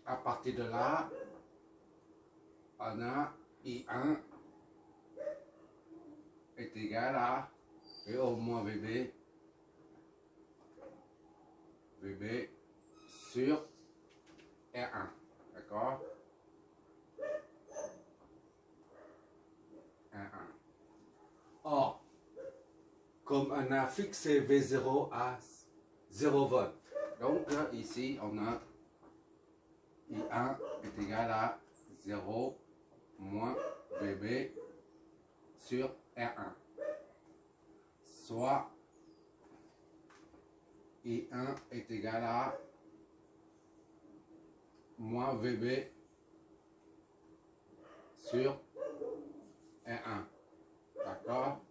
À partir de là, on a I1 est égal à VO moins VB sur R1. D'accord? R1. Or, comme on a fixé V0 à 0 volts, donc ici on a I1 est égal à 0 moins VB sur R1. Soit I1 est égal à moins VB sur R1. D'accord?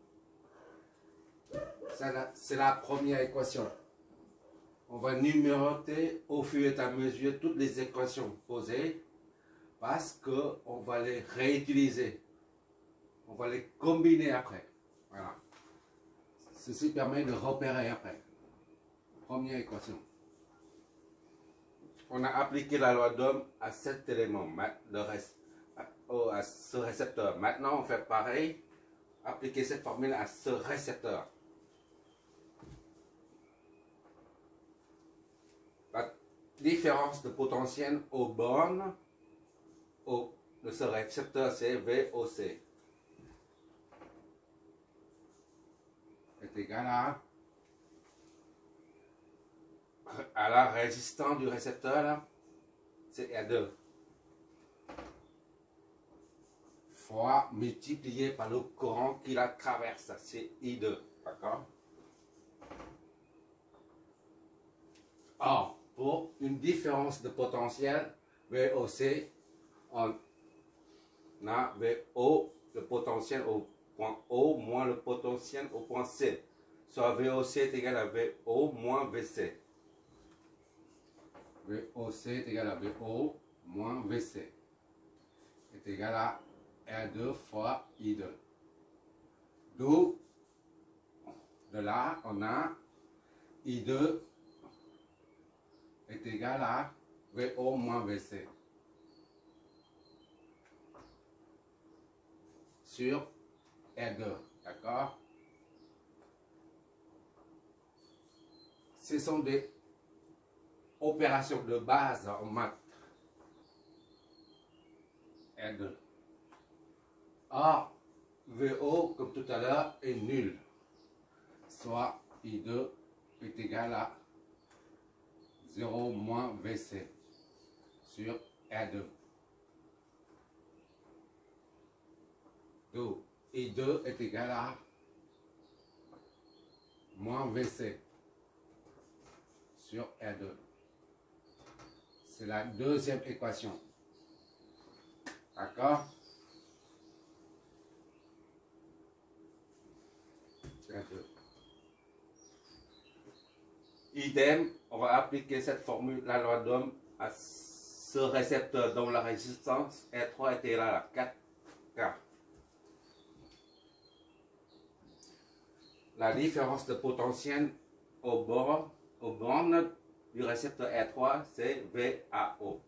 C'est la première équation. On va numéroter au fur et à mesure toutes les équations posées parce qu'on va les réutiliser. On va les combiner après. Voilà. Ceci permet de repérer après. Première équation. On a appliqué la loi d'Ohm à cet élément, à ce récepteur. Maintenant, on fait pareil. Appliquer cette formule à ce récepteur. La différence de potentiel aux bornes de ce récepteur, c'est VOC. Est égal à la résistance du récepteur, là, c'est R2. Fois multiplié par le courant qui la traverse, c'est I2. D'accord? Or, pour une différence de potentiel, VOC, on a VO, le potentiel au point O, moins le potentiel au point C. Soit VOC est égal à VO moins VC. VOC est égal à VO moins VC. Est égal à R2 fois I2. D'où, de là, on a I2 est égal à VO moins VC sur R2. D'accord? Ce sont des opérations de base en maths. R2. Or, VO, comme tout à l'heure, est nul. Soit I2 est égal à 0 moins VC sur R2. Donc, I2 est égal à moins VC sur R2. C'est la deuxième équation. D'accord? R2. Idem, on va appliquer cette formule, la loi d'Ohm, à ce récepteur dont la résistance R3 est égale à 4K. La différence de potentiel aux bornes du récepteur R3, c'est VAO.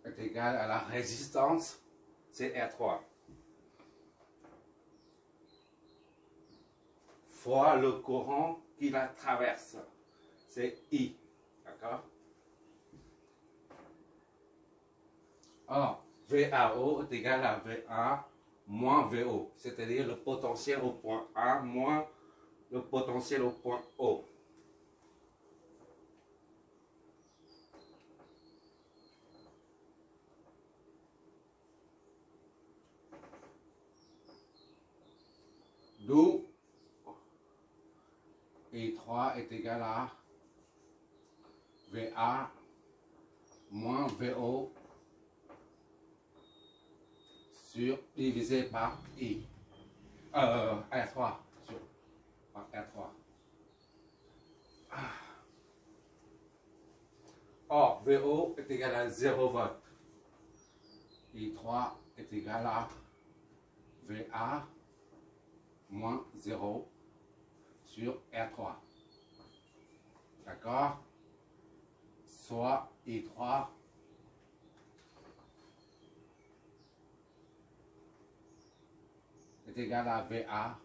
Est égal à la résistance, c'est R3. Fois le courant qui la traverse, c'est I. D'accord? Or, VAO est égal à VA moins VO, c'est-à-dire le potentiel au point A moins le potentiel au point O. D'où I3 est égal à VA moins VO divisé par I. R3 par R3. Or, VO est égal à 0 volts. I3 est égal à VA moins 0 sur R3. D'accord? Soit I3 est égal à VA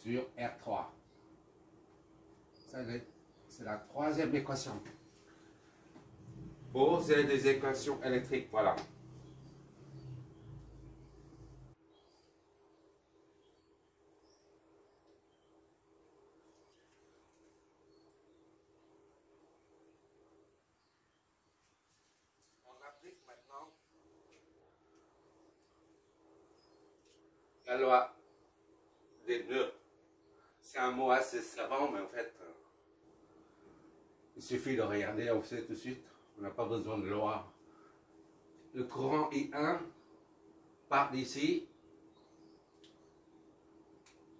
sur R3. C'est la troisième équation. Poser des équations électriques, voilà. On applique maintenant la loi des nœuds. C'est un mot assez savant, mais en fait, il suffit de regarder, on sait tout de suite. On n'a pas besoin de loi. Le courant I1 part d'ici,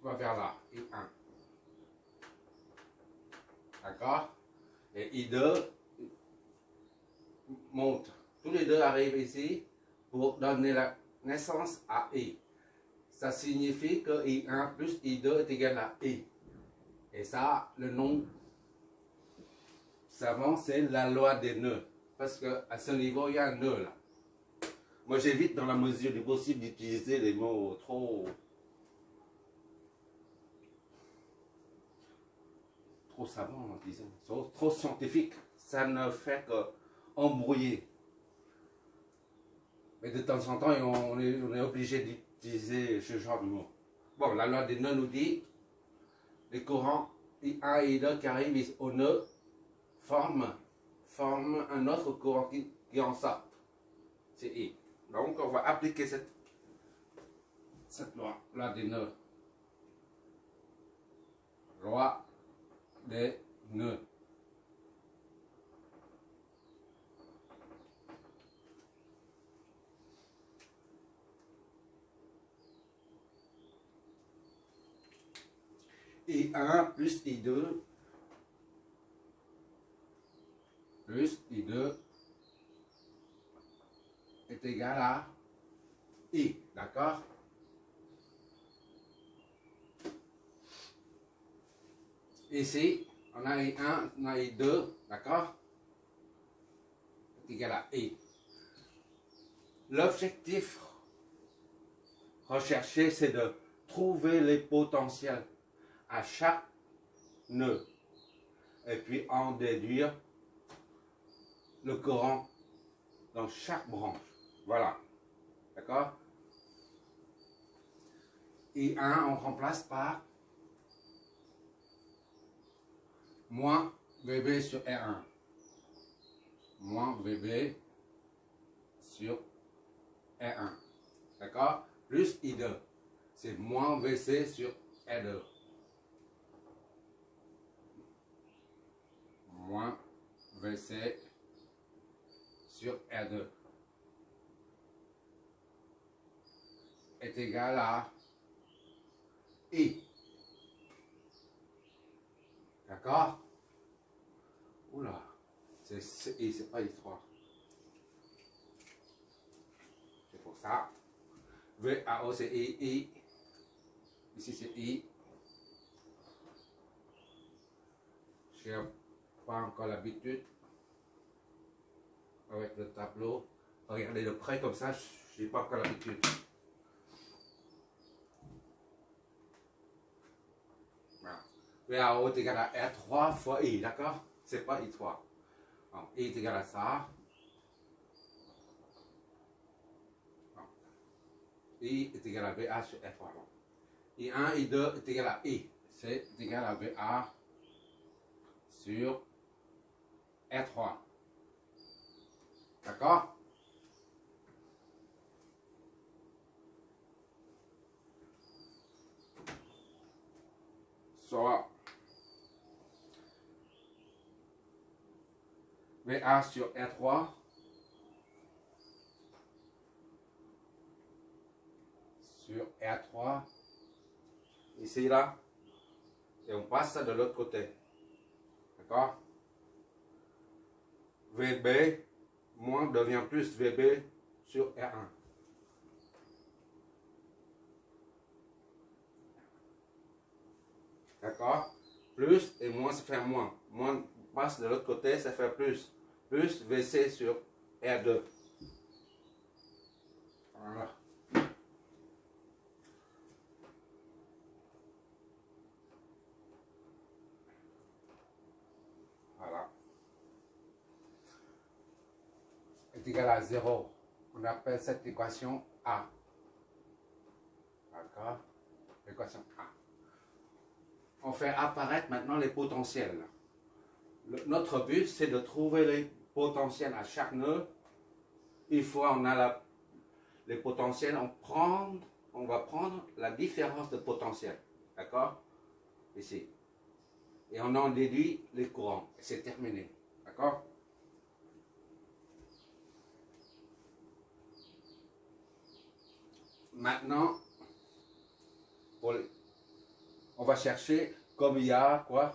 va vers là, I1. D'accord? Et I2 monte. Tous les deux arrivent ici pour donner la naissance à I. Ça signifie que I1 plus I2 est égal à I. Et ça, le nom savant, c'est la loi des nœuds. Parce qu'à ce niveau, il y a un nœud là. Moi, j'évite dans la mesure du possible d'utiliser des mots trop savants, disons, trop scientifiques. Ça ne fait qu'embrouiller. Mais de temps en temps, on est obligé d'utiliser ce genre de mots. Bon, la loi des nœuds nous dit les courants I1 et I2 qui arrivent au nœud forment un autre courant qui en sort. C'est I. Donc, on va appliquer cette loi des nœuds. Loi des nœuds. I1 plus I2 est égal à I, d'accord? Ici, on a I1, on a I2, d'accord? Est égal à I. L'objectif recherché, c'est de trouver les potentiels à chaque nœud et puis en déduire le courant dans chaque branche. Voilà. D'accord? I1, on remplace par moins VB sur R1. Moins VB sur R1. D'accord? Plus I2. C'est moins VC sur R2. Moins VC sur R2 est égal à I. D'accord? Oula, c'est I, c'est pas I3. C'est pour ça. VAO c'est I. Ici c'est I. Je n'ai pas encore l'habitude avec le tableau. Regardez de près comme ça, je n'ai pas encore l'habitude. VAO est égal à R3 fois I, d'accord? C'est pas I3. Donc, I est égal à ça. Donc, I est égal à VA sur R3. Donc, I1, I2 est égal à I. C'est égal à VA sur R3. D'accord? Soit VA sur R3 sur R3 ici là et on passe ça de l'autre côté, d'accord? VB moins devient plus VB sur R1, d'accord? plus et moins ça fait moins. Moins passe de l'autre côté, ça fait plus. Plus VC sur R2. Voilà. Voilà. Est égal à 0. On appelle cette équation A. D'accord? L'équation A. On fait apparaître maintenant les potentiels. Notre but, c'est de trouver les potentiels à chaque nœud. Une fois on a les potentiels, on va prendre la différence de potentiel. D'accord? Ici. Et on en déduit les courants. C'est terminé. D'accord? Maintenant, on va chercher comme il y a quoi?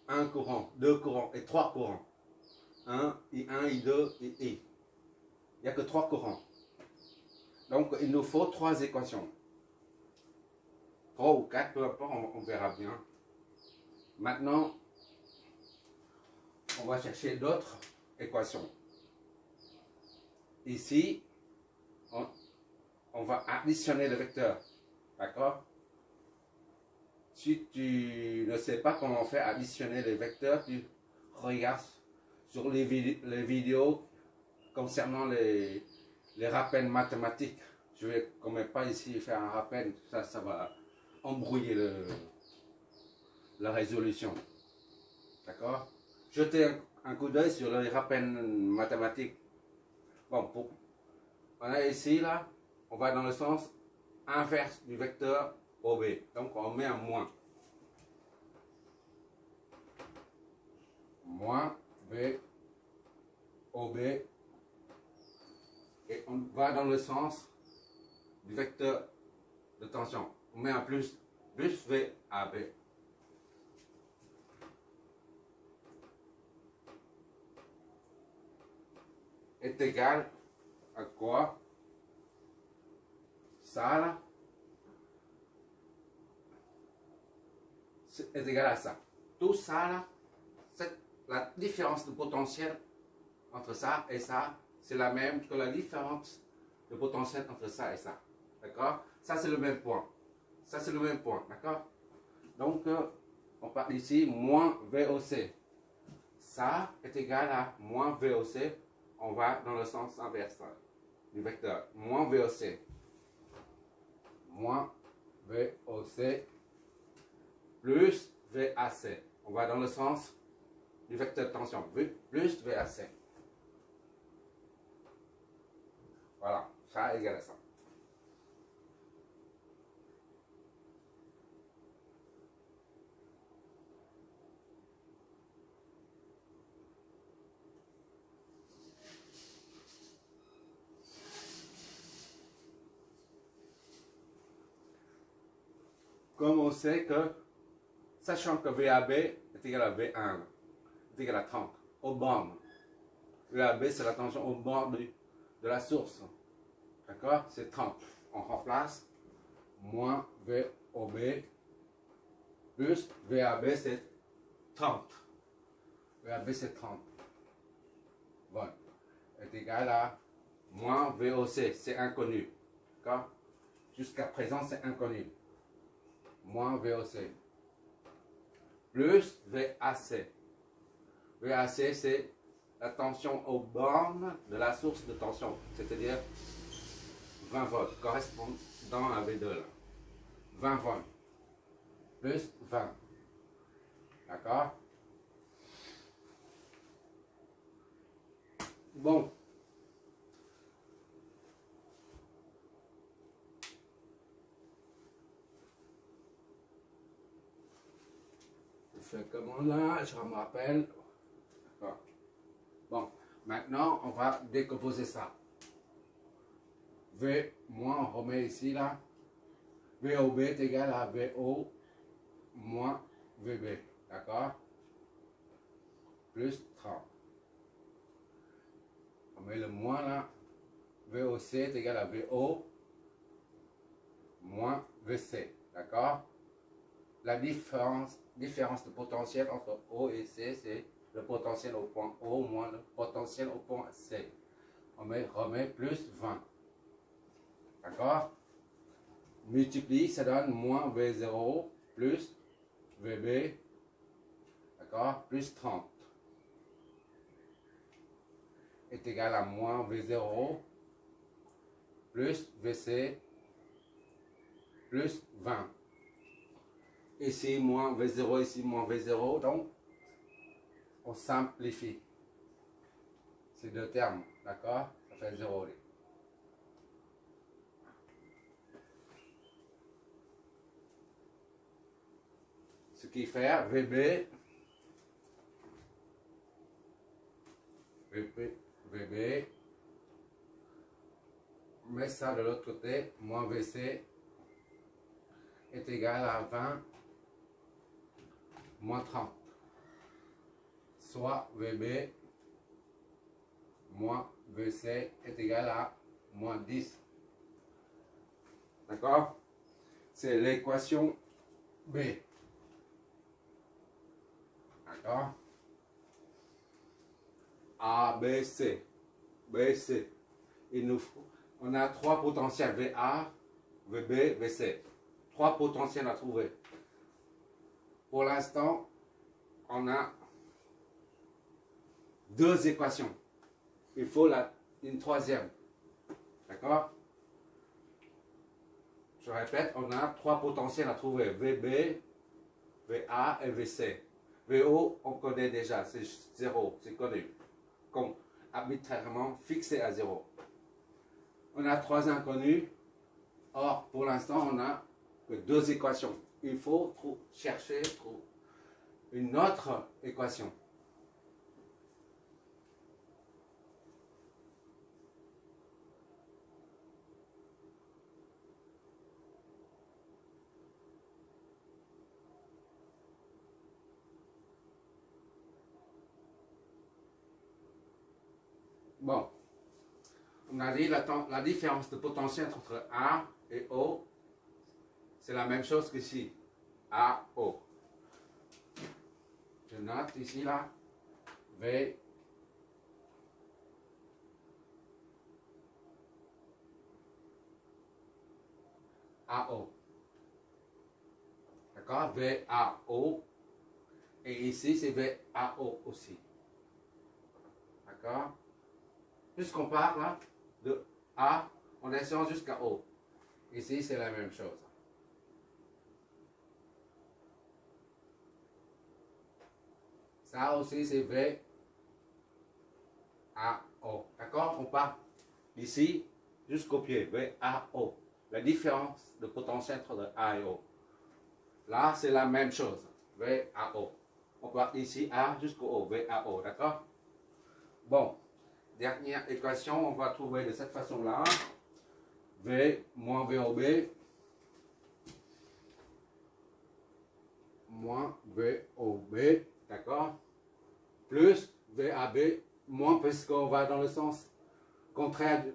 Un courant, deux courants et trois courants. I1, I2 et I. Il n'y a que trois courants. Donc, il nous faut trois équations. Trois ou quatre, peu importe, on verra bien. Maintenant, on va chercher d'autres équations. Ici, on va additionner le vecteur. D'accord? Si tu ne sais pas comment on fait additionner les vecteurs, tu regardes sur les vidéos concernant les rappels mathématiques. Je ne vais quand même pas ici faire un rappel, ça va embrouiller la résolution. D'accord? Jetez un coup d'œil sur les rappels mathématiques. Bon, on a ici, là, on va dans le sens inverse du vecteur OB. Donc, on met un moins. Moins V OB. Et on va dans le sens du vecteur de tension. On met un plus V AB. Est égal à quoi? Ça là est égal à ça. Tout ça là, la différence de potentiel entre ça et ça, c'est la même que la différence de potentiel entre ça et ça. D'accord? Ça c'est le même point. Ça c'est le même point. D'accord? Donc on part ici, moins VOC. Ça est égal à moins VOC. On va dans le sens inverse du vecteur. Moins VOC. Moins VOC plus VAC. On va dans le sens du vecteur de tension. Plus VAC. Voilà. Ça égale à ça. Comme on sait que, sachant que VAB est égal à V1, est égal à 30, aux bornes. VAB, c'est la tension aux bornes de la source. D'accord? C'est 30. On remplace moins VOB plus VAB, c'est 30. VAB, c'est 30. Bon. Est égal à moins VOC, c'est inconnu. D'accord? Jusqu'à présent, c'est inconnu. Moins VOC. Plus VAC. VAC, c'est la tension aux bornes de la source de tension, c'est-à-dire 20 volts, correspondant à V2 là. 20 volts. Plus 20. D'accord? Bon. Je fais comment là? Je me rappelle. D'accord. Bon. Maintenant, on va décomposer ça. V moins, on remet ici là. VOB est égal à VO moins VB. D'accord? Plus 30. On met le moins là. VOC est égal à VO moins VC. D'accord? la différence de potentiel entre O et C, c'est le potentiel au point O moins le potentiel au point C. On remet plus 20. D'accord? Multiplie, ça donne moins V0 plus VB, d'accord, plus 30 est égal à moins V0 plus VC plus 20. Ici moins V0, ici moins V0, donc on simplifie ces deux termes, d'accord? Ça fait 0. Ce qui fait VB, mais ça de l'autre côté, moins VC est égal à 20 moins 30. Soit VB moins VC est égal à moins 10. D'accord? C'est l'équation B. D'accord? A, B, C. B, C. On a trois potentiels, VA, VB, VC. Trois potentiels à trouver. Pour l'instant, on a deux équations. Il faut une troisième. D'accord? Je répète, on a trois potentiels à trouver. VB, VA et VC. VO, on connaît déjà, c'est 0, c'est connu. Comme arbitrairement fixé à 0. On a trois inconnus. Or, pour l'instant, on n'a que deux équations. Il faut chercher une autre équation. Bon, on a dit la différence de potentiel entre A et O, c'est la même chose qu'ici. A, O. Je note ici, là, V, A, O. D'accord? V, A, O. Et ici, c'est V, A, O aussi. D'accord? Puisqu'on part là, de A, on descend jusqu'à O. Ici, c'est la même chose. Ça aussi, c'est V, A, O. D'accord? On part ici jusqu'au pied, V, A, O. La différence de potentiel entre A et O. Là, c'est la même chose, V, A, O. On part ici A jusqu'au O, V, A, O. D'accord? Bon. Dernière équation, on va trouver de cette façon-là. V moins VOB moins VOB, d'accord? Plus VAB moins, puisqu'on va dans le sens contraire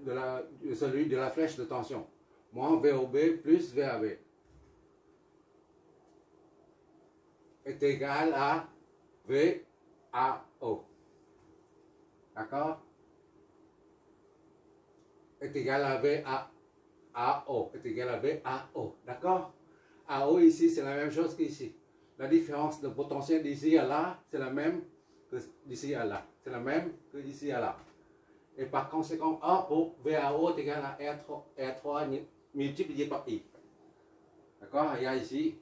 de celui de la flèche de tension. Moins VOB plus VAB est égal à VAO. D'accord? Est égal à VAO. Est égal à VAO. D'accord? AO ici, c'est la même chose qu'ici. La différence de potentiel d'ici à là, c'est la même que d'ici à là. C'est la même que d'ici à là. Et par conséquent, A pour VAO est égal à R3 multiplié par I. D'accord? Il y a ici,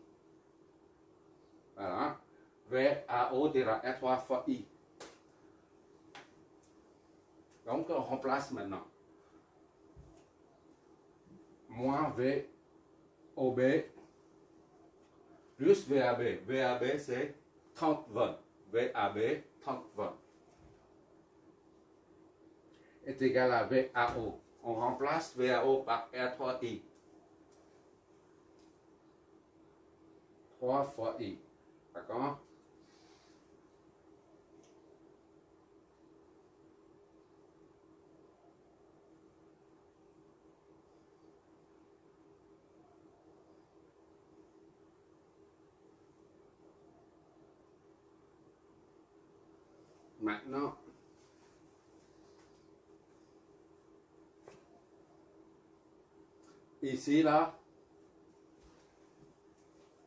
voilà, VAO est égal à R3 fois I. Donc, on remplace maintenant. Moins VOB plus VAB. VAB, c'est 30 volts. VAB, 30 volts. Est égal à VAO. On remplace VAO par R3I. 3 fois I. D'accord? maintenant, ici, là,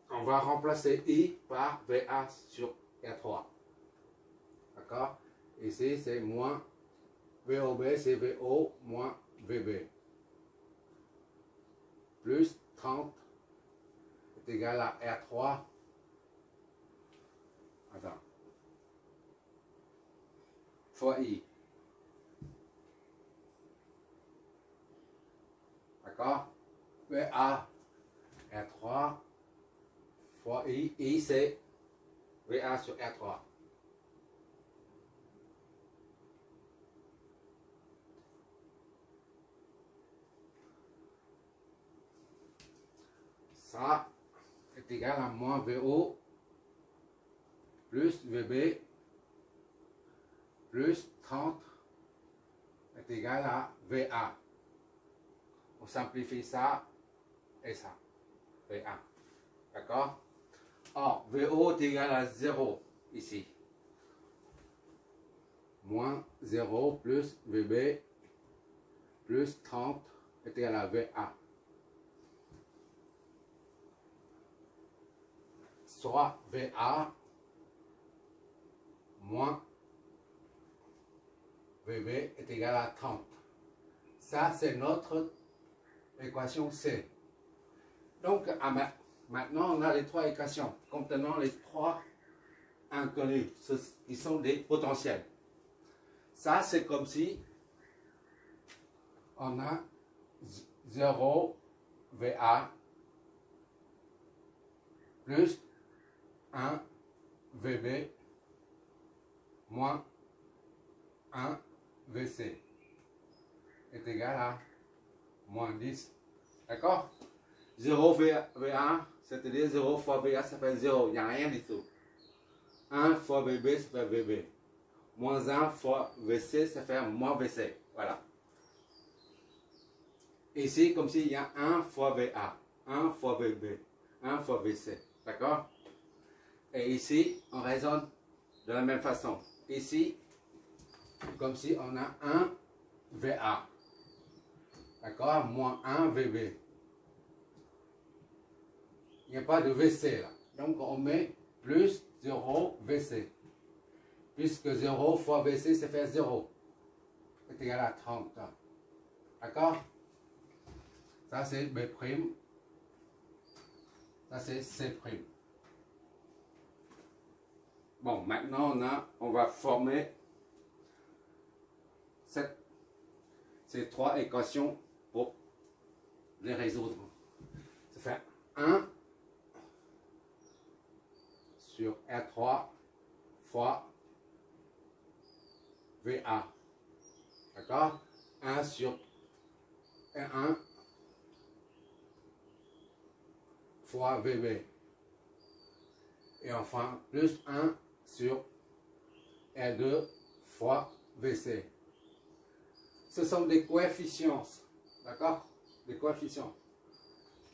on va remplacer I par VA sur R3. D'accord? Ici, c'est moins VOB, c'est VO moins VB. Plus 30 est égal à R3. Attends. Fois I. D'accord? VA R3 fois I. I, c'est VA sur R3. Ça est égal à moins VO plus VB plus 30 est égal à VA. On simplifie ça et ça. VA. D'accord? Or, VO est égal à 0 ici. Moins 0 plus VB plus 30 est égal à VA. Soit VA moins VB est égal à 30. Ça, c'est notre équation C. Donc, maintenant, on a les trois équations contenant les trois inconnus, qui sont des potentiels. Ça, c'est comme si on a 0 VA plus 1 VB moins 1 VC est égal à moins 10. D'accord? 0 VA, c'est-à-dire 0 fois VA, ça fait 0. Il n'y a rien du tout. 1 fois VB, ça fait VB. Moins 1 fois VC, ça fait moins VC. Voilà. Ici, comme s'il y a 1 fois VA, 1 fois VB, 1 fois VC. D'accord? Et ici, on raisonne de la même façon. Ici, comme si on a 1 VA. D'accord? Moins 1 VB. Il n'y a pas de VC là. Donc on met plus 0 VC. Puisque 0 fois VC, ça fait 0. C'est égal à 30. D'accord? Ça c'est B'. Ça c'est C'. Bon, maintenant on va former ces trois équations pour les résoudre. Ça fait 1 sur R3 fois VA. D'accord? 1 sur R1 fois VB. Et enfin, plus 1 sur R2 fois VC. Ce sont des coefficients. D'accord? Des coefficients.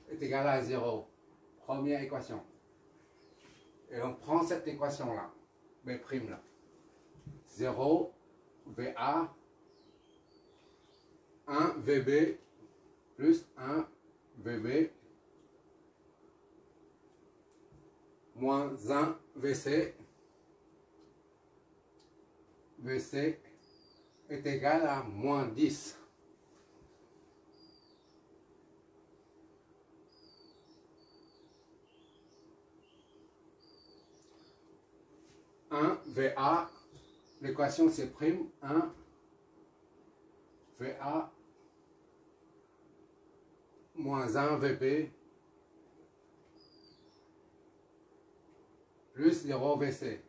Est égal à 0. Première équation. Et on prend cette équation-là. B' là. 0 VA 1 VB plus 1 VB moins 1 VC. VC est égal à moins 10. VA, l'équation c'est prime 1 VA moins 1 VB plus 0 VC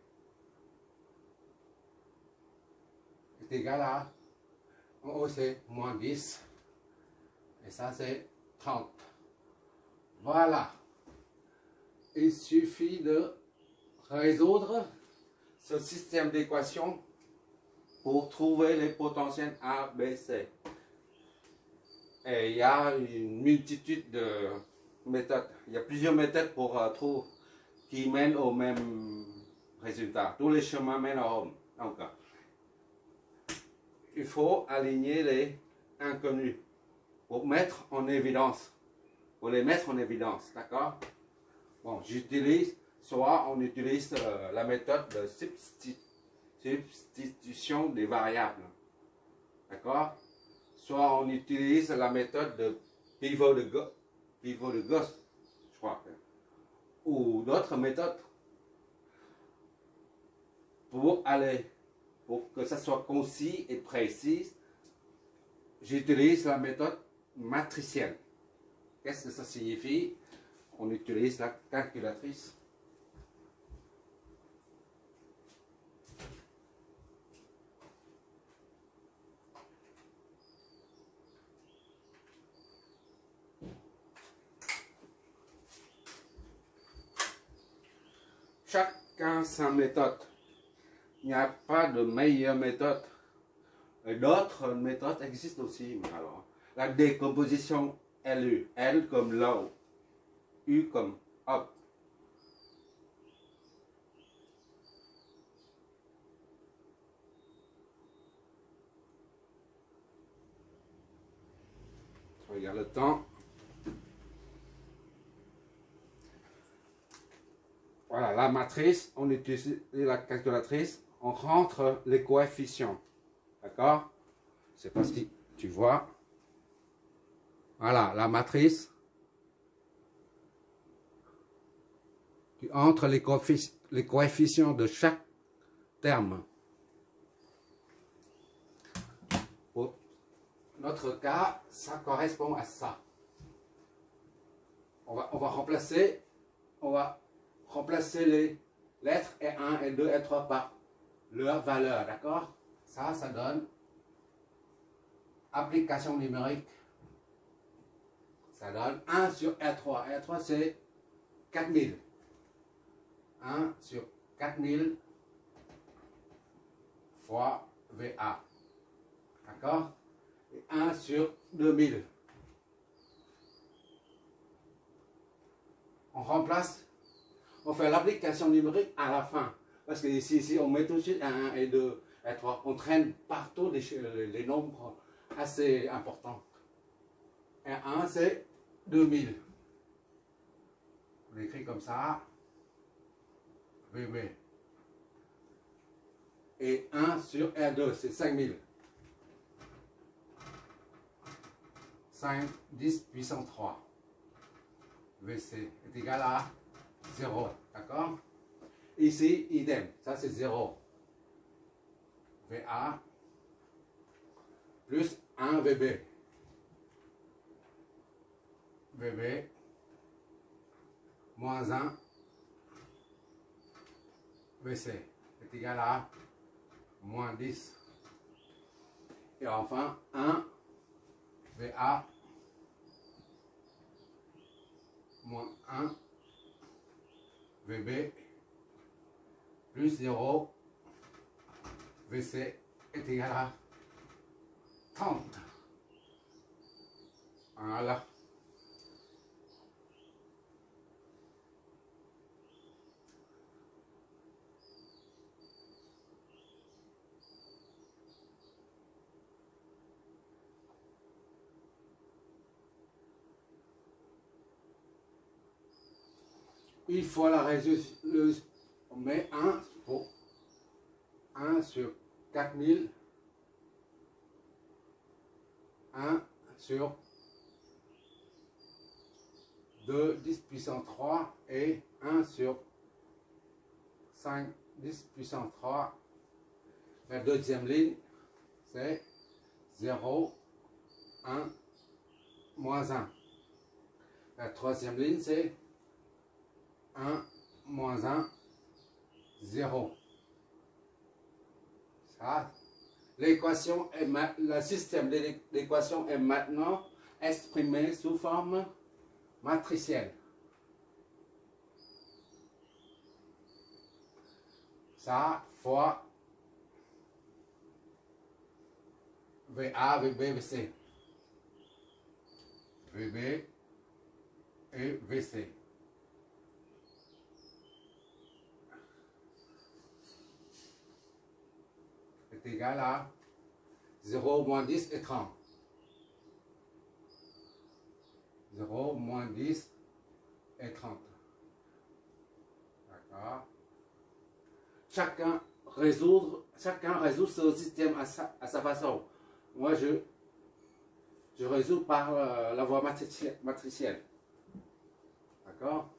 est égal à, en haut c'est moins 10 et ça c'est 30. Voilà, il suffit de résoudre ce système d'équations pour trouver les potentiels A, B, C. Et il y a une multitude de méthodes. Il y a plusieurs méthodes pour trouver qui mènent au même résultat. Tous les chemins mènent à Rome. Donc, il faut aligner les inconnus pour mettre en évidence. Pour les mettre en évidence, d'accord? Bon, j'utilise, soit on utilise la méthode de substitution des variables, d'accord? Soit on utilise la méthode de pivot de Gauss, je crois, ou d'autres méthodes pour que ça soit concis et précis. J'utilise la méthode matricielle. Qu'est-ce que ça signifie? On utilise la calculatrice. Chacun sa méthode. Il n'y a pas de meilleure méthode. D'autres méthodes existent aussi. Alors, la décomposition LU, L comme low, U comme up. Regarde le temps. Voilà, la matrice, on utilise la calculatrice, on rentre les coefficients. D'accord? C'est parce que tu vois. Voilà, la matrice. Tu entres les coefficients de chaque terme. Pour notre cas, ça correspond à ça. On va remplacer les lettres E1, E2, E3 par leur valeur, d'accord? Ça donne application numérique. Ça donne 1 sur R3. R3, c'est 4000. 1 sur 4000 fois VA. D'accord? Et 1 sur 2000. On remplace, on fait l'application numérique à la fin. Parce que ici on met tout de suite 1 et 2 et 3. On traîne partout les nombres assez importants. Et 1, c'est 2000. On écrit comme ça. VB. Et 1 sur R2, c'est 5000. 5, 10 puissance 3. VC est égal à 0. D'accord? Ici, idem. Ça, c'est 0. VA plus 1 VB. VB moins 1 VC est égal à moins 10. Et enfin, 1 VA moins 1 VB plus 0 VC est égal à 30. Voilà. Une fois la résolution, on met 1 pour 1 sur 4000, 1 sur 2, 10 puissance 3 et 1 sur 5, 10 puissance 3. La deuxième ligne, c'est 0, 1, moins 1. La troisième ligne, c'est 1, moins 1, 0. Ça, l'équation est le système de l'équation est maintenant exprimé sous forme matricielle. Ça fois VA, VB, VC. VB et VC. Est égal à 0, moins 10 et 30. 0, moins 10 et 30. D'accord. Chacun résout ce système à sa façon. Moi, je résous par la voie matricielle. D'accord.